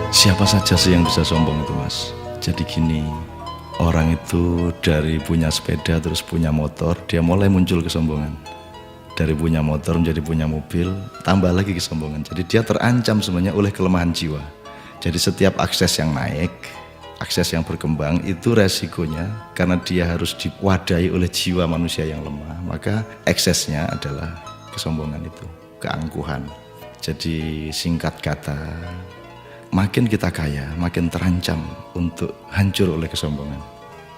Siapa saja sih yang bisa sombong itu, Mas? Jadi gini, orang itu dari punya sepeda terus punya motor, dia mulai muncul kesombongan. Dari punya motor menjadi punya mobil, tambah lagi kesombongan. Jadi dia terancam sebenarnya oleh kelemahan jiwa. Jadi setiap akses yang naik, akses yang berkembang, itu resikonya karena dia harus diwadahi oleh jiwa manusia yang lemah, maka eksesnya adalah kesombongan itu, keangkuhan. Jadi singkat kata, makin kita kaya, makin terancam untuk hancur oleh kesombongan.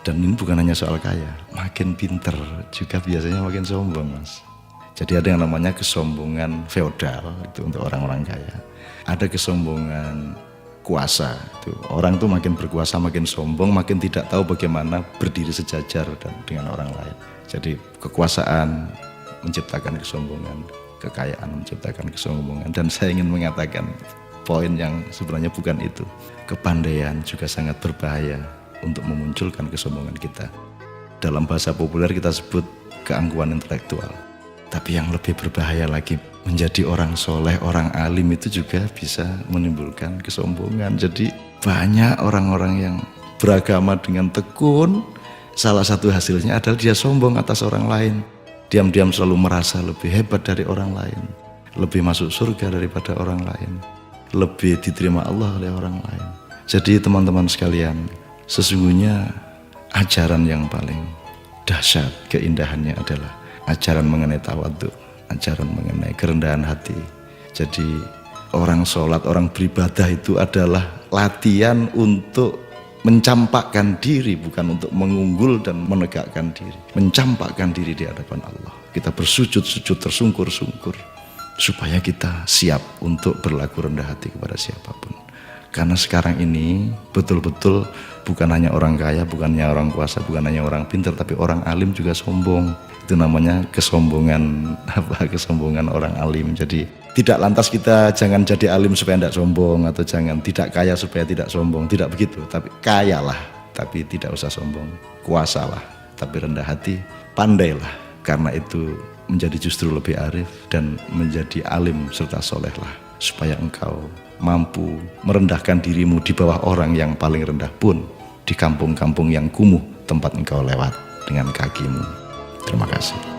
Dan ini bukan hanya soal kaya, makin pinter juga biasanya makin sombong, Mas. Jadi ada yang namanya kesombongan feodal, itu untuk orang-orang kaya. Ada kesombongan kuasa, itu orang tuh makin berkuasa, makin sombong, makin tidak tahu bagaimana berdiri sejajar dengan orang lain. Jadi kekuasaan menciptakan kesombongan, kekayaan menciptakan kesombongan. Dan saya ingin mengatakan poin yang sebenarnya bukan itu. Kepandaian juga sangat berbahaya untuk memunculkan kesombongan kita. Dalam bahasa populer kita sebut keangkuhan intelektual. Tapi yang lebih berbahaya lagi, menjadi orang soleh, orang alim itu juga bisa menimbulkan kesombongan. Jadi banyak orang-orang yang beragama dengan tekun, salah satu hasilnya adalah dia sombong atas orang lain. Diam-diam selalu merasa lebih hebat dari orang lain, lebih masuk surga daripada orang lain, lebih diterima Allah oleh orang lain. Jadi teman-teman sekalian, sesungguhnya ajaran yang paling dahsyat keindahannya adalah ajaran mengenai tawadhu, ajaran mengenai kerendahan hati. Jadi orang sholat, orang beribadah itu adalah latihan untuk mencampakkan diri, bukan untuk mengunggul dan menegakkan diri. Mencampakkan diri di hadapan Allah. Kita bersujud-sujud tersungkur-sungkur supaya kita siap untuk berlaku rendah hati kepada siapapun. Karena sekarang ini betul-betul bukan hanya orang kaya, bukan hanya orang kuasa, bukan hanya orang pintar, tapi orang alim juga sombong. Itu namanya kesombongan kesombongan orang alim. Jadi tidak lantas kita jangan jadi alim supaya tidak sombong, atau jangan tidak kaya supaya tidak sombong, tidak begitu. Tapi kayalah tapi tidak usah sombong, kuasalah tapi rendah hati, pandailah, karena itu menjadi justru lebih arif dan menjadi alim serta solehlah, supaya engkau mampu merendahkan dirimu di bawah orang yang paling rendah pun di kampung-kampung yang kumuh tempat engkau lewat dengan kakimu. Terima kasih.